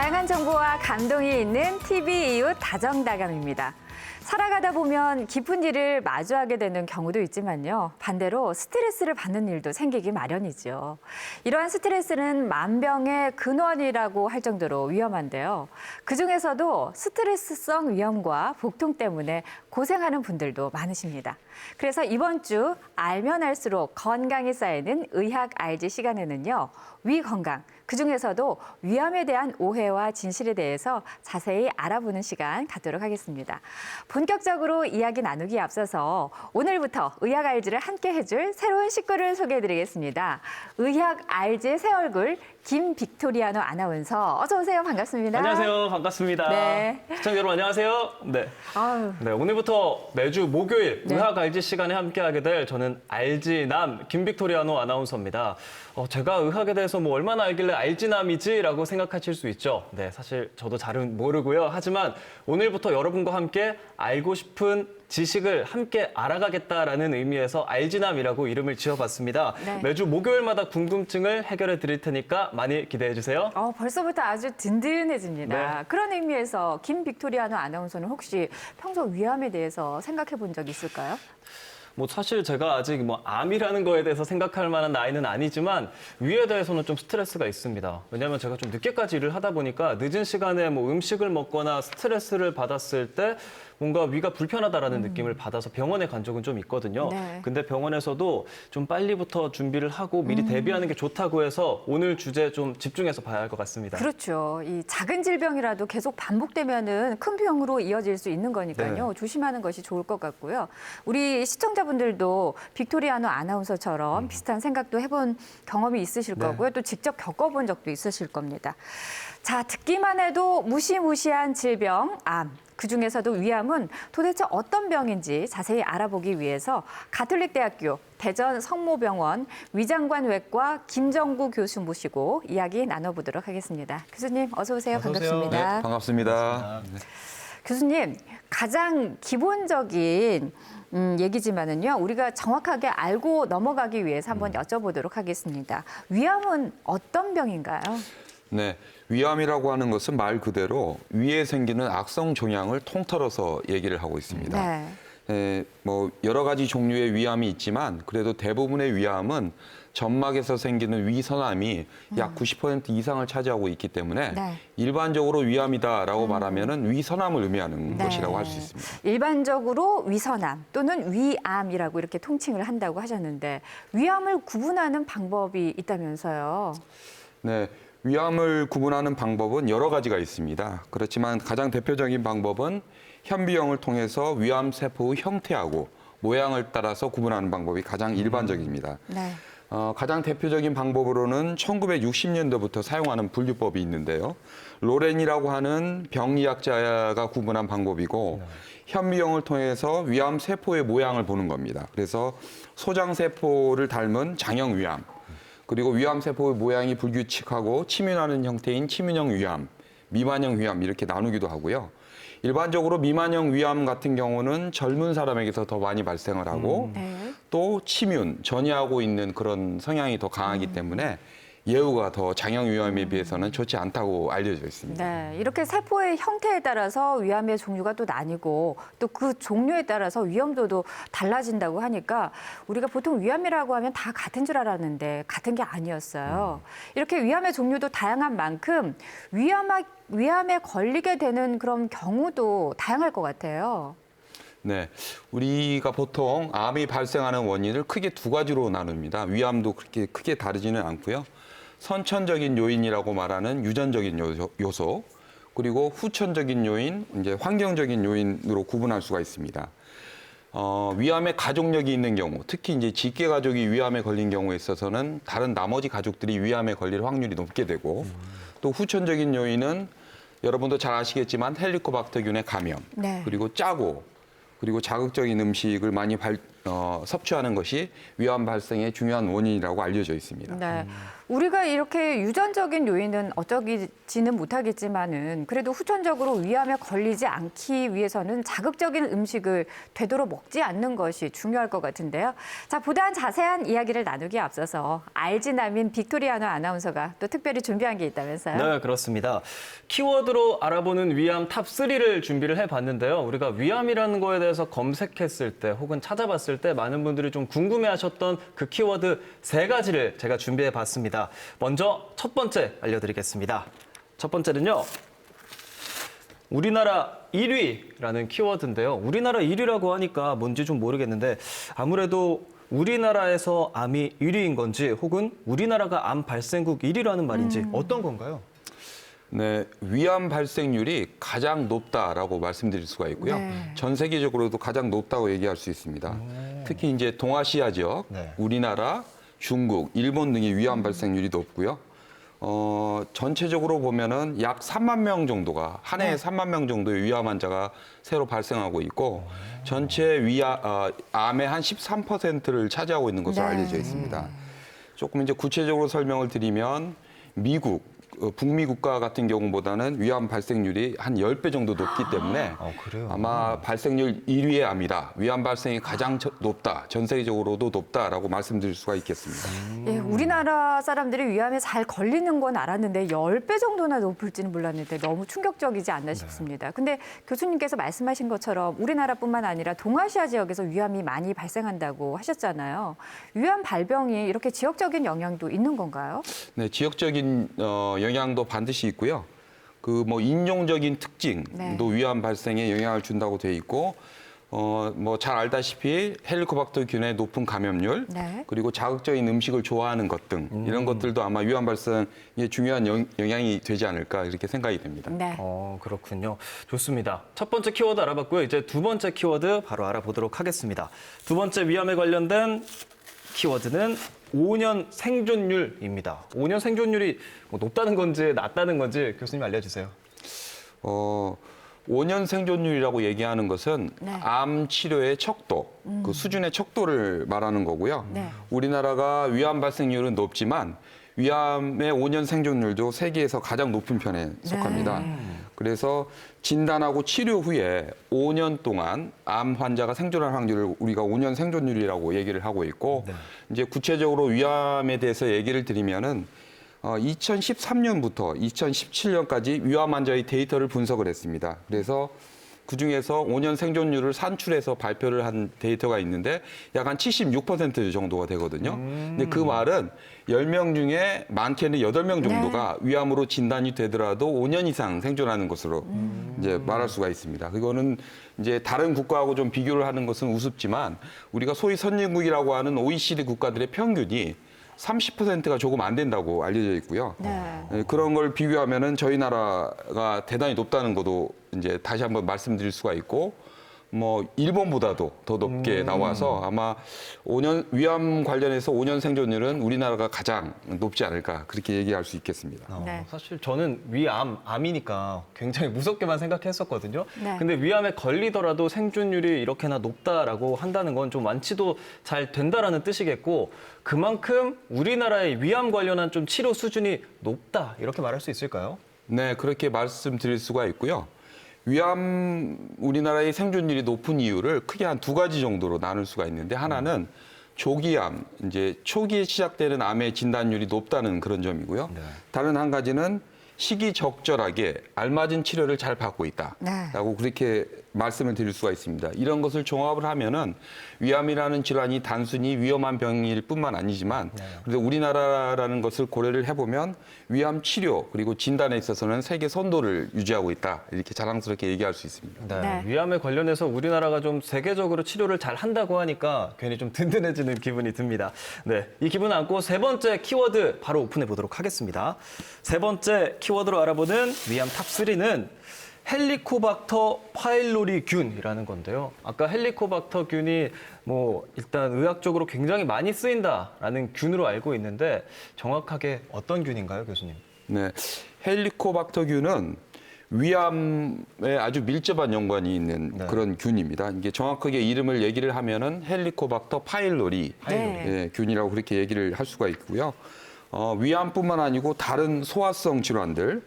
다양한 정보와 감동이 있는 TV 이웃 다정다감입니다. 살아가다 보면 깊은 일을 마주하게 되는 경우도 있지만요. 반대로 스트레스를 받는 일도 생기기 마련이죠. 이러한 스트레스는 만병의 근원이라고 할 정도로 위험한데요. 그중에서도 스트레스성 위염과 복통 때문에 고생하는 분들도 많으십니다. 그래서 이번 주 알면 알수록 건강이 쌓이는 의학 알지 시간에는요. 위 건강, 그중에서도 위암에 대한 오해와 진실에 대해서 자세히 알아보는 시간 갖도록 하겠습니다. 본격적으로 이야기 나누기에 앞서서 오늘부터 의학 알지를 함께 해줄 새로운 식구를 소개해드리겠습니다. 의학 알지의 새 얼굴 김빅토리아노 아나운서 어서 오세요. 반갑습니다. 안녕하세요. 반갑습니다. 네. 시청자 여러분 안녕하세요. 네, 오늘부터 매주 목요일 의학 알지 시간에 함께하게 될 저는 알지남 김빅토리아노 아나운서입니다. 제가 의학에 대해서 뭐 얼마나 알길래 알지남이지라고 생각하실 수 있죠. 네, 사실 저도 잘은 모르고요. 하지만 오늘부터 여러분과 함께 알고 싶은 지식을 함께 알아가겠다라는 의미에서 알지남이라고 이름을 지어봤습니다. 네. 매주 목요일마다 궁금증을 해결해 드릴 테니까 많이 기대해 주세요. 벌써부터 아주 든든해집니다. 네. 그런 의미에서 김빅토리아노 아나운서는 혹시 평소 위암에 대해서 생각해 본 적 있을까요? 뭐 사실 제가 아직 뭐 암이라는 거에 대해서 생각할 만한 나이는 아니지만 위에 대해서는 좀 스트레스가 있습니다. 왜냐하면 제가 좀 늦게까지 일을 하다 보니까 늦은 시간에 뭐 음식을 먹거나 스트레스를 받았을 때 뭔가 위가 불편하다라는 느낌을 받아서 병원에 간 적은 좀 있거든요. 네. 근데 병원에서도 좀 빨리부터 준비를 하고 미리 대비하는 게 좋다고 해서 오늘 주제 좀 집중해서 봐야 할 것 같습니다. 그렇죠. 이 작은 질병이라도 계속 반복되면은 큰 병으로 이어질 수 있는 거니까요. 네. 조심하는 것이 좋을 것 같고요. 우리 시청자분들도 빅토리아노 아나운서처럼 비슷한 생각도 해본 경험이 있으실 네. 거고요. 또 직접 겪어본 적도 있으실 겁니다. 자, 듣기만 해도 무시무시한 질병, 암. 그중에서도 위암은 도대체 어떤 병인지 자세히 알아보기 위해서 가톨릭대학교 대전 성모병원 위장관외과 김정구 교수 모시고 이야기 나눠보도록 하겠습니다. 교수님 어서 오세요. 어서 오세요. 반갑습니다. 네, 반갑습니다. 교수님, 가장 기본적인 얘기지만은요, 우리가 정확하게 알고 넘어가기 위해서 한번 여쭤보도록 하겠습니다. 위암은 어떤 병인가요? 네, 위암이라고 하는 것은 말 그대로 위에 생기는 악성 종양을 통틀어서 얘기를 하고 있습니다. 네. 뭐 여러 가지 종류의 위암이 있지만 그래도 대부분의 위암은 점막에서 생기는 위선암이 약 90% 이상을 차지하고 있기 때문에 네. 일반적으로 위암이다라고 말하면은 위선암을 의미하는 네. 것이라고 할 수 있습니다. 일반적으로 위선암 또는 위암이라고 이렇게 통칭을 한다고 하셨는데 위암을 구분하는 방법이 있다면서요? 네, 위암을 구분하는 방법은 여러 가지가 있습니다. 그렇지만 가장 대표적인 방법은 현미경을 통해서 위암 세포의 형태하고 모양을 따라서 구분하는 방법이 가장 일반적입니다. 네. 가장 대표적인 방법으로는 1960년도부터 사용하는 분류법이 있는데요. 로렌이라고 하는 병리학자가 구분한 방법이고 현미경을 통해서 위암 세포의 모양을 보는 겁니다. 그래서 소장 세포를 닮은 장형 위암, 그리고 위암 세포의 모양이 불규칙하고 침윤하는 형태인 침윤형 위암, 미만형 위암 이렇게 나누기도 하고요. 일반적으로 미만형 위암 같은 경우는 젊은 사람에게서 더 많이 발생을 하고 네. 또 침윤, 전이하고 있는 그런 성향이 더 강하기 때문에 예후가 더 장형 위암에 비해서는 좋지 않다고 알려져 있습니다. 네, 이렇게 세포의 형태에 따라서 위암의 종류가 또 나뉘고 또 그 종류에 따라서 위험도도 달라진다고 하니까 우리가 보통 위암이라고 하면 다 같은 줄 알았는데 같은 게 아니었어요. 이렇게 위암의 종류도 다양한 만큼 위암에 걸리게 되는 그런 경우도 다양할 것 같아요. 네, 우리가 보통 암이 발생하는 원인을 크게 두 가지로 나눕니다. 위암도 그렇게 크게 다르지는 않고요. 선천적인 요인이라고 말하는 유전적인 요소, 그리고 후천적인 요인, 이제 환경적인 요인으로 구분할 수가 있습니다. 위암의 가족력이 있는 경우, 특히 이제 직계 가족이 위암에 걸린 경우에 있어서는 다른 나머지 가족들이 위암에 걸릴 확률이 높게 되고, 또 후천적인 요인은 여러분도 잘 아시겠지만 헬리코박터균의 감염, 네. 그리고 짜고, 그리고 자극적인 음식을 많이 섭취하는 것이 위암 발생의 중요한 원인이라고 알려져 있습니다. 네. 우리가 이렇게 유전적인 요인은 어쩌지는 못하겠지만은 그래도 후천적으로 위암에 걸리지 않기 위해서는 자극적인 음식을 되도록 먹지 않는 것이 중요할 것 같은데요. 자, 보다 자세한 이야기를 나누기에 앞서서 알지남인 빅토리아노 아나운서가 또 특별히 준비한 게 있다면서요? 네, 그렇습니다. 키워드로 알아보는 위암 탑3를 준비를 해봤는데요. 우리가 위암이라는 거에 대해서 검색했을 때 혹은 찾아봤을 때 많은 분들이 좀 궁금해하셨던 그 키워드 3가지를 제가 준비해봤습니다. 먼저 첫 번째 알려드리겠습니다. 첫 번째는요. 우리나라 1위라는 키워드인데요. 우리나라 1위라고 하니까 뭔지 좀 모르겠는데 아무래도 우리나라에서 암이 1위인 건지 혹은 우리나라가 암 발생국 1위라는 말인지 어떤 건가요? 네, 위암 발생률이 가장 높다라고 말씀드릴 수가 있고요. 네. 전 세계적으로도 가장 높다고 얘기할 수 있습니다. 특히 이제 동아시아 지역, 네. 우리나라, 중국, 일본 등의 위암 발생률이 높고요. 전체적으로 보면은 약 3만 명 정도가 한 해에 3만 명 정도의 위암 환자가 새로 발생하고 있고 전체 암의 한 13%를 차지하고 있는 것으로 네. 알려져 있습니다. 조금 이제 구체적으로 설명을 드리면 미국, 북미 국가 같은 경우보다는 위암 발생률이 한 10배 정도 높기 때문에 그래요? 아마 발생률 1위의 암이다. 위암 발생이 가장 높다. 전 세계적으로도 높다라고 말씀드릴 수가 있겠습니다. 예, 우리나라 사람들이 위암에 잘 걸리는 건 알았는데 10배 정도나 높을지는 몰랐는데 너무 충격적이지 않나 싶습니다. 근데 교수님께서 말씀하신 것처럼 우리나라뿐만 아니라 동아시아 지역에서 위암이 많이 발생한다고 하셨잖아요. 위암 발병이 이렇게 지역적인 영향도 있는 건가요? 네, 지역적인 영향도 반드시 있고요. 그 뭐 인종적인 특징도 네. 위암 발생에 영향을 준다고 돼 있고 뭐 잘 알다시피 헬리코박터균의 높은 감염률 네. 그리고 자극적인 음식을 좋아하는 것 등 이런 것들도 아마 위암 발생에 중요한 영향이 되지 않을까 이렇게 생각이 됩니다. 네. 그렇군요. 좋습니다. 첫 번째 키워드 알아봤고요. 이제 두 번째 키워드 바로 알아보도록 하겠습니다. 두 번째 위암에 관련된 키워드는 5년 생존율입니다. 5년 생존율이 뭐 높다는 건지 낮다는 건지 교수님 알려주세요. 5년 생존율이라고 얘기하는 것은 네. 암 치료의 척도, 그 수준의 척도를 말하는 거고요. 네. 우리나라가 위암 발생률은 높지만 위암의 5년 생존율도 세계에서 가장 높은 편에 속합니다. 그래서 진단하고 치료 후에 5년 동안 암 환자가 생존할 확률을 우리가 5년 생존율이라고 얘기를 하고 있고 이제 구체적으로 위암에 대해서 얘기를 드리면은 2013년부터 2017년까지 위암 환자의 데이터를 분석을 했습니다. 그래서 그중에서 5년 생존율을 산출해서 발표를 한 데이터가 있는데 약 한 76% 정도가 되거든요. 근데 그 말은 10명 중에 많게는 8명 정도가 위암으로 진단이 되더라도 5년 이상 생존하는 것으로 이제 말할 수가 있습니다. 그거는 이제 다른 국가하고 좀 비교를 하는 것은 우습지만 우리가 소위 선진국이라고 하는 OECD 국가들의 평균이 30%가 조금 안 된다고 알려져 있고요. 네. 그런 걸 비교하면은 저희 나라가 대단히 높다는 것도 이제 다시 한번 말씀드릴 수가 있고, 뭐 일본보다도 더 높게 나와서 아마 5년 위암 관련해서 5년 생존율은 우리나라가 가장 높지 않을까 그렇게 얘기할 수 있겠습니다. 네. 사실 저는 암이니까 굉장히 무섭게만 생각했었거든요. 네. 근데 위암에 걸리더라도 생존율이 이렇게나 높다라고 한다는 건 좀 완치도 잘 된다라는 뜻이겠고 그만큼 우리나라의 위암 관련한 좀 치료 수준이 높다 이렇게 말할 수 있을까요? 네, 그렇게 말씀드릴 수가 있고요. 위암 우리나라의 생존율이 높은 이유를 크게 한 2가지 정도로 나눌 수가 있는데 하나는 조기암, 이제 초기에 시작되는 암의 진단율이 높다는 그런 점이고요. 다른 한 가지는 시기적절하게 알맞은 치료를 잘 받고 있다라고 그렇게 말씀을 드릴 수가 있습니다. 이런 것을 종합을 하면은 위암이라는 질환이 단순히 위험한 병일 뿐만 아니지만 그래서 우리나라라는 것을 고려를 해보면 위암 치료 그리고 진단에 있어서는 세계 선도를 유지하고 있다 이렇게 자랑스럽게 얘기할 수 있습니다. 네. 위암에 관련해서 우리나라가 좀 세계적으로 치료를 잘 한다고 하니까 괜히 좀 든든해지는 기분이 듭니다. 네, 이 기분 안고 세 번째 키워드 바로 오픈해 보도록 하겠습니다. 세 번째 키워드로 알아보는 위암 탑3는 헬리코박터 파일로리균이라는 건데요. 아까 헬리코박터균이 뭐 일단 의학적으로 굉장히 많이 쓰인다라는 균으로 알고 있는데 정확하게 어떤 균인가요, 교수님? 네, 헬리코박터균은 위암에 아주 밀접한 연관이 있는 네. 그런 균입니다. 이게 정확하게 이름을 얘기를 하면은 헬리코박터 파일로리 네. 예, 균이라고 그렇게 얘기를 할 수가 있고요. 위암뿐만 아니고 다른 소화성 질환들,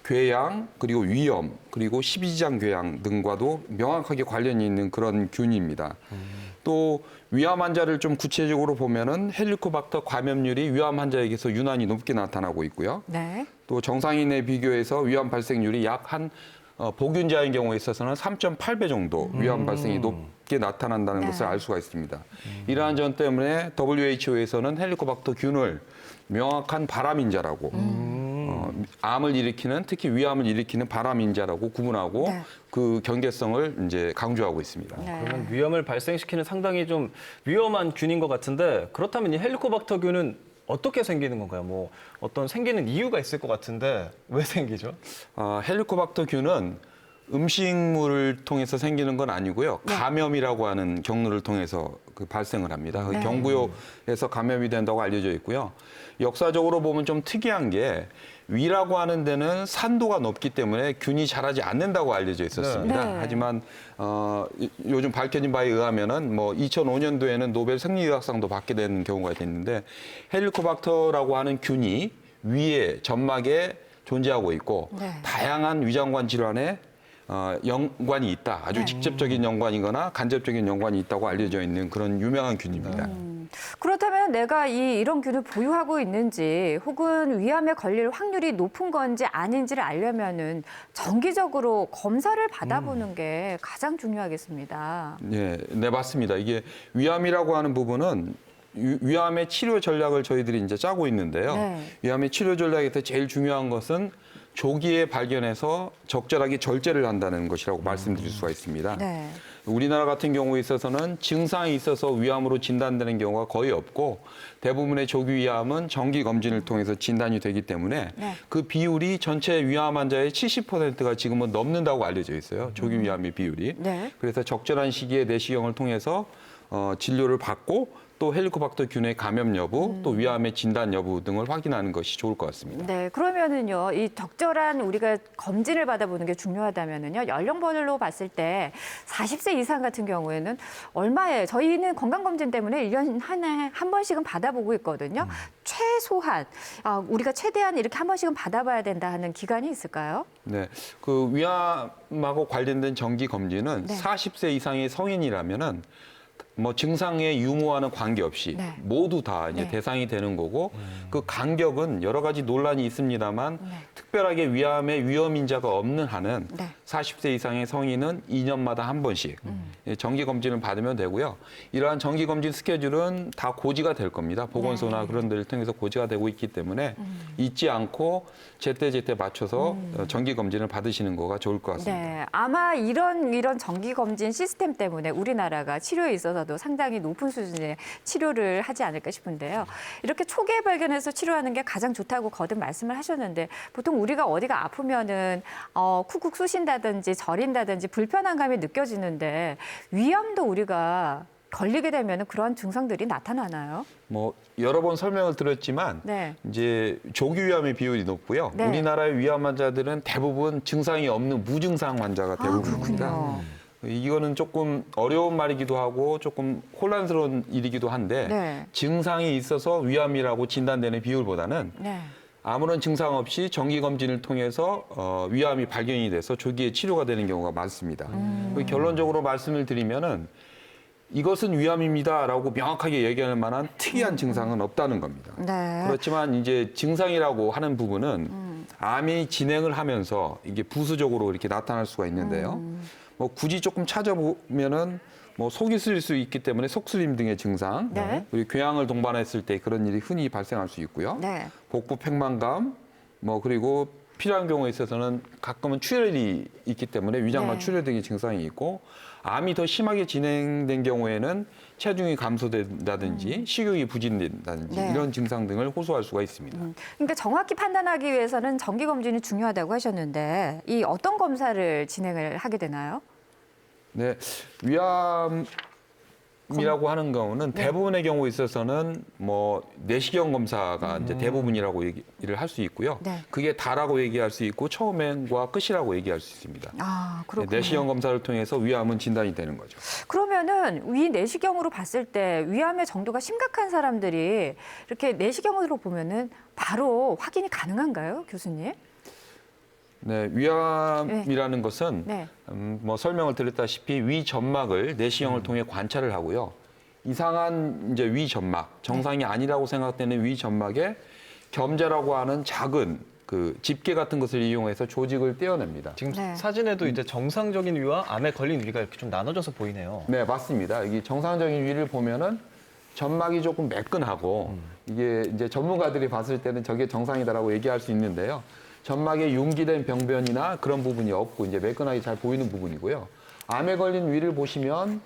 궤양, 그리고 위염, 그리고 십이지장 궤양 등과도 명확하게 관련이 있는 그런 균입니다. 또 위암 환자를 좀 구체적으로 보면은 헬리코박터 감염률이 위암 환자에게서 유난히 높게 나타나고 있고요. 네. 또 정상인에 비교해서 위암 발생률이 약 한 복균자인 경우에 있어서는 3.8배 정도 위암 발생이 높게 나타난다는 네. 것을 알 수가 있습니다. 이러한 점 때문에 WHO에서는 헬리코박터 균을 명확한 발암인자라고 암을 일으키는 특히 위암을 일으키는 발암인자라고 구분하고 네. 그 경계성을 이제 강조하고 있습니다. 네. 그러면 위험을 발생시키는 상당히 좀 위험한 균인 것 같은데 그렇다면 이 헬리코박터균은 어떻게 생기는 건가요? 뭐 어떤 생기는 이유가 있을 것 같은데 왜 생기죠? 헬리코박터균은 음식물을 통해서 생기는 건 아니고요. 네. 감염이라고 하는 경로를 통해서 그 발생을 합니다. 그 네. 경구요에서 감염이 된다고 알려져 있고요. 역사적으로 보면 좀 특이한 게 위라고 하는 데는 산도가 높기 때문에 균이 자라지 않는다고 알려져 있었습니다. 네. 하지만 요즘 밝혀진 바에 의하면은 뭐 2005년도에는 노벨 생리의학상도 받게 된 경우가 있는데 헬리코박터라고 하는 균이 위에 점막에 존재하고 있고 네. 다양한 위장관 질환에 연관이 있다. 아주 네. 직접적인 연관이거나 간접적인 연관이 있다고 알려져 있는 그런 유명한 균입니다. 그렇다면 내가 이런 균을 보유하고 있는지 혹은 위암에 걸릴 확률이 높은 건지 아닌지를 알려면은 정기적으로 검사를 받아보는 게 가장 중요하겠습니다. 네, 네 맞습니다. 이게 위암이라고 하는 부분은 위암의 치료 전략을 저희들이 이제 짜고 있는데요. 네. 위암의 치료 전략에서 제일 중요한 것은 조기에 발견해서 적절하게 절제를 한다는 것이라고 말씀드릴 수가 있습니다. 네. 우리나라 같은 경우에 있어서는 증상이 있어서 위암으로 진단되는 경우가 거의 없고 대부분의 조기 위암은 정기 검진을 통해서 진단이 되기 때문에 네. 그 비율이 전체 위암 환자의 70%가 지금은 넘는다고 알려져 있어요. 조기 위암의 비율이. 네. 그래서 적절한 시기에 내시경을 통해서 진료를 받고 또 헬리코박터균의 감염 여부, 또 위암의 진단 여부 등을 확인하는 것이 좋을 것 같습니다. 네, 그러면은요, 이 적절한 우리가 검진을 받아보는 게 중요하다면은요, 연령별로 봤을 때 40세 이상 같은 경우에는 얼마에, 저희는 건강검진 때문에 1년 한 해 한 번씩은 받아보고 있거든요. 최소한, 우리가 최대한 이렇게 한 번씩은 받아봐야 된다 하는 기간이 있을까요? 네, 그 위암하고 관련된 정기 검진은 네. 40세 이상의 성인이라면은 뭐 증상의 유무와는 관계없이 네. 모두 다 이제 네. 대상이 되는 거고 그 간격은 여러 가지 논란이 있습니다만 네. 특별하게 위암의 위험 인자가 없는 한은 네. 40세 이상의 성인은 2년마다 한 번씩 정기 검진을 받으면 되고요. 이러한 정기 검진 스케줄은 다 고지가 될 겁니다. 보건소나 네. 그런 데를 통해서 고지가 되고 있기 때문에 잊지 않고 제때제때 맞춰서 정기 검진을 받으시는 거가 좋을 것 같습니다. 네, 아마 이런 정기 검진 시스템 때문에 우리나라가 치료에 있어서도 상당히 높은 수준의 치료를 하지 않을까 싶은데요. 이렇게 초기에 발견해서 치료하는 게 가장 좋다고 거듭 말씀을 하셨는데 보통 우리가 어디가 아프면은 쿡쿡 쑤신다든지 저린다든지 불편한 감이 느껴지는데 위암도 우리가 걸리게 되면 그러한 증상들이 나타나나요? 뭐 여러 번 설명을 드렸지만 네. 이제 조기 위암의 비율이 높고요. 네. 우리나라의 위암 환자들은 대부분 증상이 없는 무증상 환자가 대부분입니다. 그렇군요. 이거는 조금 어려운 말이기도 하고 조금 혼란스러운 일이기도 한데 네. 증상이 있어서 위암이라고 진단되는 비율보다는 네. 아무런 증상 없이 정기 검진을 통해서 위암이 발견이 돼서 조기에 치료가 되는 경우가 많습니다. 결론적으로 말씀을 드리면은 이것은 위암입니다라고 명확하게 얘기할 만한 특이한 증상은 없다는 겁니다. 네. 그렇지만 이제 증상이라고 하는 부분은 암이 진행을 하면서 이게 부수적으로 이렇게 나타날 수가 있는데요. 뭐 굳이 조금 찾아보면은 뭐 속이 쓰릴 수 있기 때문에 속쓰림 등의 증상, 네. 그리고 궤양을 동반했을 때 그런 일이 흔히 발생할 수 있고요. 네. 복부 팽만감, 뭐 그리고 필요한 경우에 있어서는 가끔은 출혈이 있기 때문에 위장관 네. 출혈 등의 증상이 있고 암이 더 심하게 진행된 경우에는 체중이 감소된다든지 식욕이 부진된다든지 네. 이런 증상 등을 호소할 수가 있습니다. 그러니까 정확히 판단하기 위해서는 정기 검진이 중요하다고 하셨는데 이 어떤 검사를 진행을 하게 되나요? 네, 위암 위암이라고 하는 경우는 네. 대부분의 경우에 있어서는 뭐 내시경 검사가 이제 대부분이라고 얘기를 할 수 있고요. 네. 그게 다라고 얘기할 수 있고 처음과 끝이라고 얘기할 수 있습니다. 아, 그렇군요. 내시경 검사를 통해서 위암은 진단이 되는 거죠. 그러면은 위 내시경으로 봤을 때 위암의 정도가 심각한 사람들이 이렇게 내시경으로 보면은 바로 확인이 가능한가요, 교수님? 네, 위암이라는 것은 네. 뭐 설명을 드렸다시피 위 점막을 내시경을 통해 관찰을 하고요. 이상한 이제 위 점막, 정상이 아니라고 생각되는 위 점막에 겸자라고 하는 작은 그 집게 같은 것을 이용해서 조직을 떼어냅니다. 지금 네. 사진에도 이제 정상적인 위와 암에 걸린 위가 이렇게 좀 나눠져서 보이네요. 네, 맞습니다. 이 정상적인 위를 보면은 점막이 조금 매끈하고 이게 이제 전문가들이 봤을 때는 저게 정상이다라고 얘기할 수 있는데요. 점막에 융기된 병변이나 그런 부분이 없고 이제 매끈하게 잘 보이는 부분이고요. 암에 걸린 위를 보시면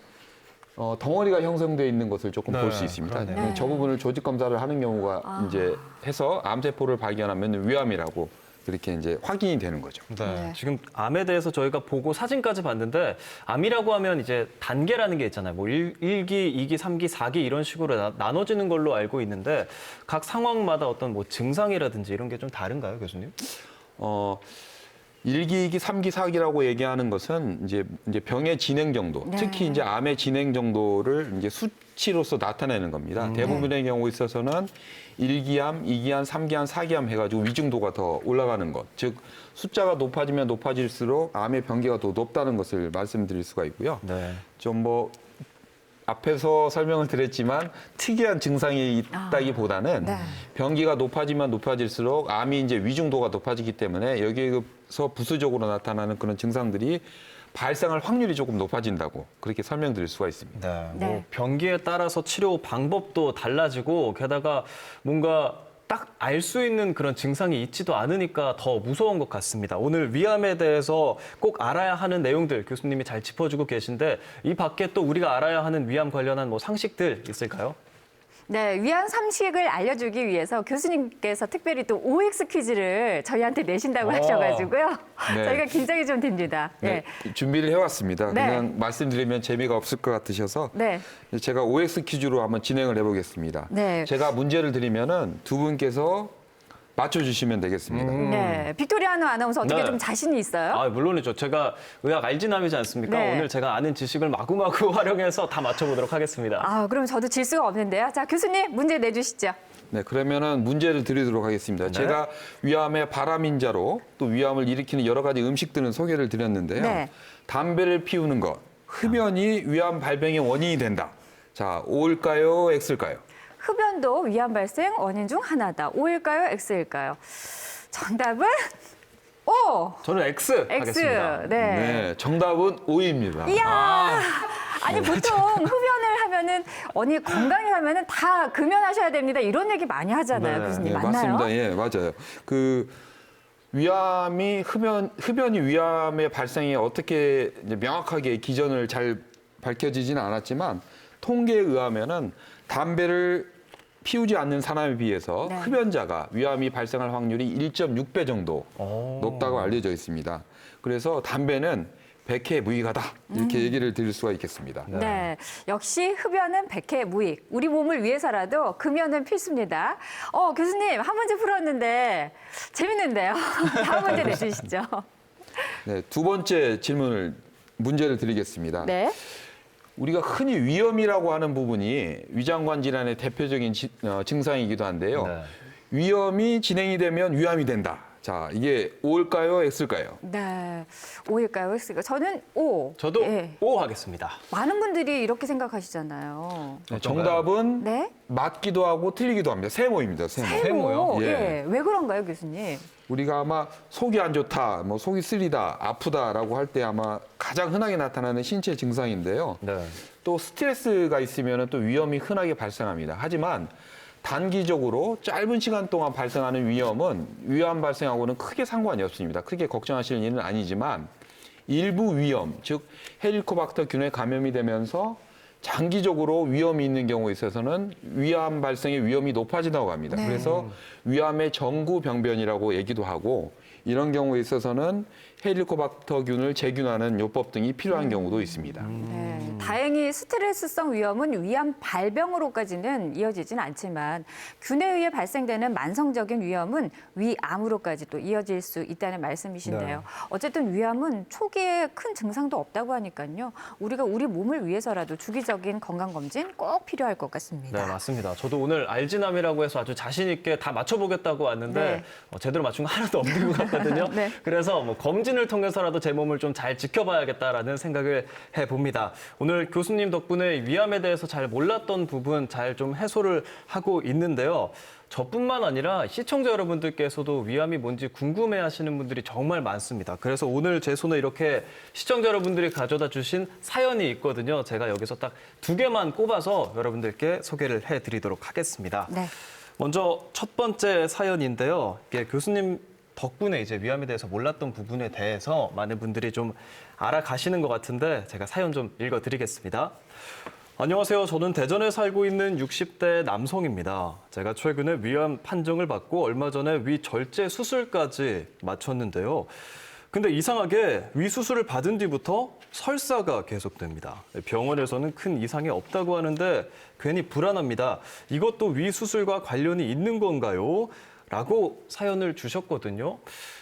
덩어리가 형성되어 있는 것을 조금 네, 볼 수 있습니다. 그러네요. 네. 저 부분을 조직 검사를 하는 경우가 이제 해서 암세포를 발견하면 위암이라고 그렇게 이제 확인이 되는 거죠. 네. 네. 지금 암에 대해서 저희가 보고 사진까지 봤는데 암이라고 하면 이제 단계라는 게 있잖아요. 뭐 1기, 2기, 3기, 4기 이런 식으로 나눠지는 걸로 알고 있는데 각 상황마다 어떤 뭐 증상이라든지 이런 게 좀 다른가요, 교수님? 1기, 2기, 3기, 4기라고 얘기하는 것은 이제 병의 진행 정도, 네. 특히 이제 암의 진행 정도를 이제 수치로서 나타내는 겁니다. 대부분의 경우에 있어서는 1기암, 2기암, 3기암, 4기암 해가지고 위중도가 더 올라가는 것, 즉 숫자가 높아지면 높아질수록 암의 병기가 더 높다는 것을 말씀드릴 수가 있고요. 네. 좀 뭐 앞에서 설명을 드렸지만 특이한 증상이 있다기보다는 네. 병기가 높아지면 높아질수록 암이 이제 위중도가 높아지기 때문에 여기에서 부수적으로 나타나는 그런 증상들이 발생할 확률이 조금 높아진다고 그렇게 설명드릴 수가 있습니다. 네. 네. 뭐 병기에 따라서 치료 방법도 달라지고 게다가 뭔가 딱 알 수 있는 그런 증상이 있지도 않으니까 더 무서운 것 같습니다. 오늘 위암에 대해서 꼭 알아야 하는 내용들 교수님이 잘 짚어주고 계신데 이 밖에 또 우리가 알아야 하는 위암 관련한 뭐 상식들 있을까요? 네, 위암 상식을 알려주기 위해서 교수님께서 특별히 또 OX 퀴즈를 저희한테 내신다고 하셔가지고요. 네. 저희가 긴장이 좀 됩니다. 네, 준비를 해왔습니다. 네. 그냥 말씀드리면 재미가 없을 것 같으셔서 네. 제가 OX 퀴즈로 한번 진행을 해보겠습니다. 네. 제가 문제를 드리면은 두 분께서 맞춰주시면 되겠습니다. 네, 빅토리아노 아나운서 어떻게 네. 좀 자신이 있어요? 아, 물론이죠. 제가 의학 알지남이지 않습니까? 네. 오늘 제가 아는 지식을 마구마구 활용해서 다 맞춰보도록 하겠습니다. 아, 그럼 저도 질 수가 없는데요. 자, 교수님 문제 내주시죠. 네, 그러면은 문제를 드리도록 하겠습니다. 제가 위암의 바람인자로 또 위암을 일으키는 여러 가지 음식들은 소개를 드렸는데요. 네. 담배를 피우는 것, 흡연이 위암 발병의 원인이 된다. 자, O일까요, X일까요? 흡연도 위암 발생 원인 중 하나다. O일까요? X일까요? 정답은 O. 저는 X, X. 하겠습니다. 네. 네, 정답은 O입니다. 이야. 아니 보통 흡연을 하면은 언니 건강히 하면은 다 금연하셔야 됩니다. 이런 얘기 많이 하잖아요, 네. 교수님. 네, 맞나요? 맞습니다. 예, 맞아요. 그 위암이 흡연이 위암의 발생에 어떻게 이제 명확하게 기전을 잘 밝혀지지는 않았지만 통계에 의하면은 담배를 피우지 않는 사람에 비해서 네. 흡연자가 위암이 발생할 확률이 1.6배 정도 높다고 알려져 있습니다. 그래서 담배는 백해 무익하다 이렇게 얘기를 드릴 수가 있겠습니다. 네. 역시 흡연은 백해 무익. 우리 몸을 위해서라도 금연은 필수입니다. 교수님 한 문제 풀었는데 재밌는데요. 다음 문제 내주시죠. 네, 두 번째 문제를 드리겠습니다. 네. 우리가 흔히 위염이라고 하는 부분이 위장관 질환의 대표적인 증상이기도 한데요. 네. 위염이 진행이 되면 위암이 된다. 자, 이게 O일까요, X일까요? 네. O일까요? X일까요? 저는 O. 저도 예. O 하겠습니다. 많은 분들이 이렇게 생각하시잖아요. 네, 정답은 네. 맞기도 하고 틀리기도 합니다. 세모입니다. 세모. 세모요? 예. 예. 왜 그런가요, 교수님? 우리가 아마 속이 안 좋다, 뭐 속이 쓰리다, 아프다라고 할 때 아마 가장 흔하게 나타나는 신체 증상인데요. 네. 또 스트레스가 있으면 또 위험이 흔하게 발생합니다. 하지만 단기적으로 짧은 시간 동안 발생하는 위험은 위암 발생하고는 크게 상관이 없습니다. 크게 걱정하실 일은 아니지만 일부 위험, 즉 헬리코박터균에 감염이 되면서 장기적으로 위험이 있는 경우에 있어서는 위암 발생의 위험이 높아진다고 합니다. 네. 그래서 위암의 정구병변이라고 얘기도 하고 이런 경우에 있어서는 헬리코박터균을 제균하는 요법 등이 필요한 경우도 있습니다. 네, 다행히 스트레스성 위염은 위암 발병으로까지는 이어지진 않지만 균에 의해 발생되는 만성적인 위염은 위암으로까지 또 이어질 수 있다는 말씀이신데요. 네. 어쨌든 위암은 초기에 큰 증상도 없다고 하니까요. 우리가 우리 몸을 위해서라도 주기적인 건강검진 꼭 필요할 것 같습니다. 네, 맞습니다. 저도 오늘 알지남이라고 해서 아주 자신 있게 다 맞춰보겠다고 왔는데 네. 제대로 맞춘 거 하나도 없는 것 같거든요. 네. 그래서 뭐 검진을 통해서라도 제 몸을 좀 잘 지켜봐야겠다라는 생각을 해봅니다. 오늘 교수님 덕분에 위암에 대해서 잘 몰랐던 부분 잘 좀 해소를 하고 있는데요. 저뿐만 아니라 시청자 여러분들께서도 위암이 뭔지 궁금해하시는 분들이 정말 많습니다. 그래서 오늘 제 손에 이렇게 시청자 여러분들이 가져다 주신 사연이 있거든요. 제가 여기서 딱 2개만 꼽아서 여러분들께 소개를 해드리도록 하겠습니다. 네. 먼저 첫 번째 사연인데요. 이게 교수님 덕분에 이제 위암에 대해서 몰랐던 부분에 대해서 많은 분들이 좀 알아가시는 것 같은데 제가 사연 좀 읽어드리겠습니다. 안녕하세요. 저는 대전에 살고 있는 60대 남성입니다. 제가 최근에 위암 판정을 받고 얼마 전에 위 절제 수술까지 마쳤는데요. 근데 이상하게 위 수술을 받은 뒤부터 설사가 계속됩니다. 병원에서는 큰 이상이 없다고 하는데 괜히 불안합니다. 이것도 위 수술과 관련이 있는 건가요? 라고 사연을 주셨거든요.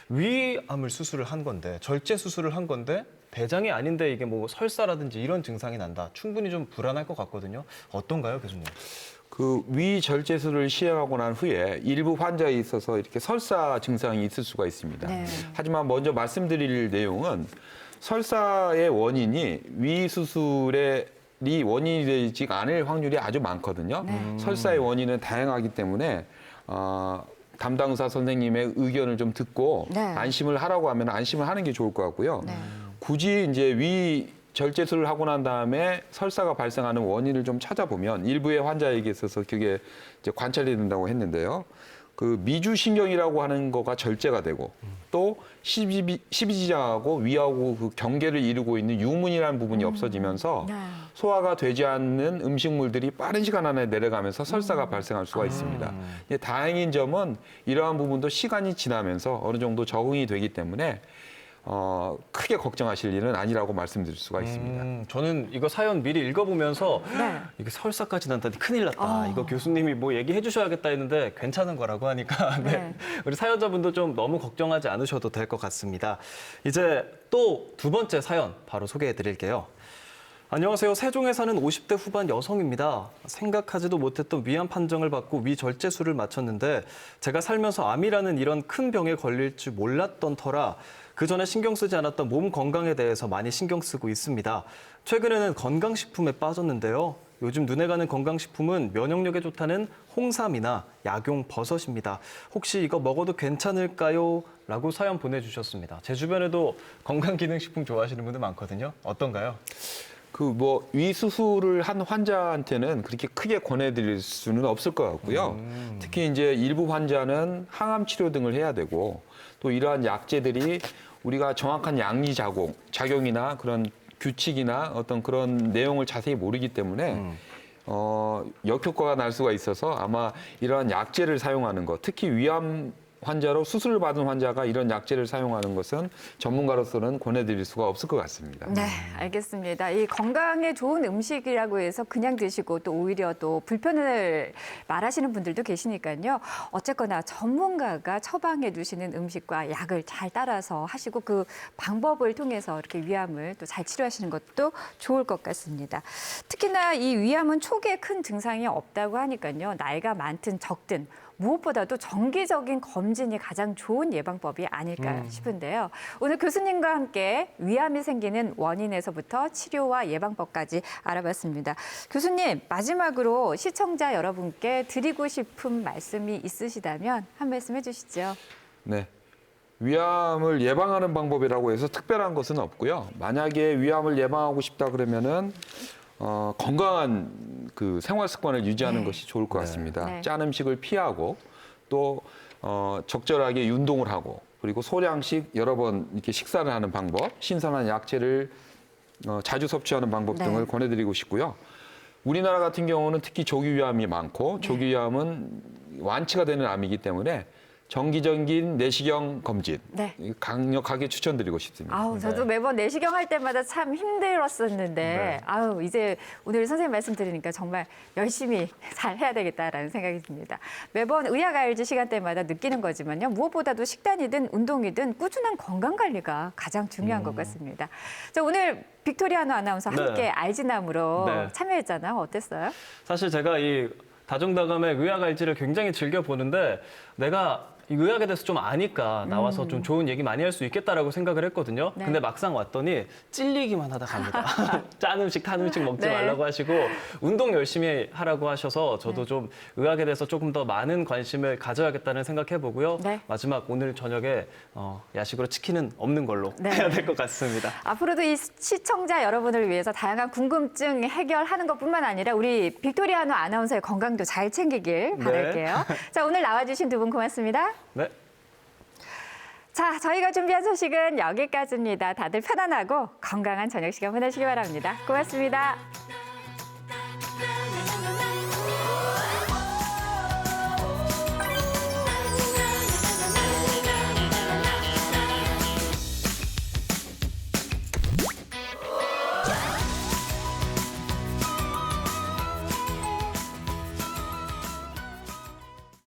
위암을 수술을 한 건데, 절제 수술을 한 건데 대장이 아닌데 이게 뭐 설사라든지 이런 증상이 난다. 충분히 좀 불안할 것 같거든요. 어떤가요, 교수님? 그 위절제술을 시행하고 난 후에 일부 환자에 있어서 이렇게 설사 증상이 있을 수가 있습니다. 네. 하지만 먼저 말씀드릴 내용은 설사의 원인이 위 수술의 원인이 되지 않을 확률이 아주 많거든요. 설사의 원인은 다양하기 때문에 담당 의사 선생님의 의견을 좀 듣고 네. 안심을 하라고 하면 안심을 하는 게 좋을 것 같고요. 네. 굳이 이제 위 절제술을 하고 난 다음에 설사가 발생하는 원인을 좀 찾아보면 일부의 환자에게 있어서 그게 이제 관찰이 된다고 했는데요. 그 미주신경이라고 하는 거가 절제가 되고 또 십이지장하고 위하고 그 경계를 이루고 있는 유문이라는 부분이 없어지면서 네. 소화가 되지 않는 음식물들이 빠른 시간 안에 내려가면서 설사가 발생할 수가 있습니다. 이제 다행인 점은 이러한 부분도 시간이 지나면서 어느 정도 적응이 되기 때문에 크게 걱정하실 일은 아니라고 말씀드릴 수가 있습니다. 저는 이거 사연 미리 읽어보면서 네. 이게 설사까지 난다니 큰일 났다. 이거 교수님이 뭐 얘기해 주셔야겠다 했는데 괜찮은 거라고 하니까 네. 네. 우리 사연자분도 좀 너무 걱정하지 않으셔도 될 것 같습니다. 이제 또 2번째 사연 바로 소개해 드릴게요. 안녕하세요. 세종에 사는 50대 후반 여성입니다. 생각하지도 못했던 위암 판정을 받고 위절제술을 마쳤는데 제가 살면서 암이라는 이런 큰 병에 걸릴 줄 몰랐던 터라 그전에 신경 쓰지 않았던 몸 건강에 대해서 많이 신경 쓰고 있습니다. 최근에는 건강식품에 빠졌는데요. 요즘 눈에 가는 건강식품은 면역력에 좋다는 홍삼이나 약용 버섯입니다. 혹시 이거 먹어도 괜찮을까요? 라고 사연 보내주셨습니다. 제 주변에도 건강기능식품 좋아하시는 분들 많거든요. 어떤가요? 위 수술을 한 환자한테는 그렇게 크게 권해드릴 수는 없을 것 같고요. 특히 이제 일부 환자는 항암 치료 등을 해야 되고 또 이러한 약제들이 우리가 정확한 양리 작용이나 그런 규칙이나 어떤 그런 내용을 자세히 모르기 때문에 역효과가 날 수가 있어서 아마 이러한 약제를 사용하는 것, 특히 위암 환자로 수술을 받은 환자가 이런 약제를 사용하는 것은 전문가로서는 권해드릴 수가 없을 것 같습니다. 네, 알겠습니다. 이 건강에 좋은 음식이라고 해서 그냥 드시고 또 오히려 또 불편을 말하시는 분들도 계시니까요. 어쨌거나 전문가가 처방해 주시는 음식과 약을 잘 따라서 하시고 그 방법을 통해서 이렇게 위암을 또 잘 치료하시는 것도 좋을 것 같습니다. 특히나 이 위암은 초기에 큰 증상이 없다고 하니까요. 나이가 많든 적든 무엇보다도 정기적인 검진이 가장 좋은 예방법이 아닐까 싶은데요. 오늘 교수님과 함께 위암이 생기는 원인에서부터 치료와 예방법까지 알아봤습니다. 교수님, 마지막으로 시청자 여러분께 드리고 싶은 말씀이 있으시다면 한 말씀 해주시죠. 네. 위암을 예방하는 방법이라고 해서 특별한 것은 없고요. 만약에 위암을 예방하고 싶다 그러면은 건강한 그 생활 습관을 유지하는 것이 좋을 것 같습니다. 네. 짠 음식을 피하고 또 적절하게 운동을 하고 그리고 소량씩 여러 번 이렇게 식사를 하는 방법, 신선한 약재를 자주 섭취하는 방법 네. 등을 권해드리고 싶고요. 우리나라 같은 경우는 특히 조기위암이 많고 조기위암은 완치가 되는 암이기 때문에 정기적인 내시경 검진 네. 강력하게 추천드리고 싶습니다. 아우, 저도 매번 내시경 할 때마다 참 힘들었었는데, 네. 아우, 이제 오늘 선생님 말씀 들으니까 정말 열심히 잘 해야 되겠다라는 생각이 듭니다. 매번 의학 알지 시간대마다 느끼는 거지만요. 무엇보다도 식단이든 운동이든 꾸준한 건강 관리가 가장 중요한 것 같습니다. 자, 오늘 빅토리아노 아나운서 네. 함께 알지남으로 네. 참여했잖아요. 어땠어요? 사실 제가 이 다정다감의 의학 알지를 굉장히 즐겨 보는데 내가 이 의학에 대해서 좀 아니까 나와서 좀 좋은 얘기 많이 할 수 있겠다라고 생각을 했거든요. 네. 근데 막상 왔더니 찔리기만 하다 갑니다. 짠 음식, 탄 음식 먹지 네. 말라고 하시고 운동 열심히 하라고 하셔서 저도 좀 의학에 대해서 조금 더 많은 관심을 가져야겠다는 생각해 보고요. 네. 마지막 오늘 저녁에 야식으로 치킨은 없는 걸로 네. 해야 될 것 같습니다. 앞으로도 이 시청자 여러분을 위해서 다양한 궁금증 해결하는 것뿐만 아니라 우리 빅토리아노 아나운서의 건강도 잘 챙기길 바랄게요. 자, 오늘 나와주신 두 분 고맙습니다. 네. 자, 저희가 준비한 소식은 여기까지입니다. 다들 편안하고 건강한 저녁 시간 보내시기 바랍니다. 고맙습니다.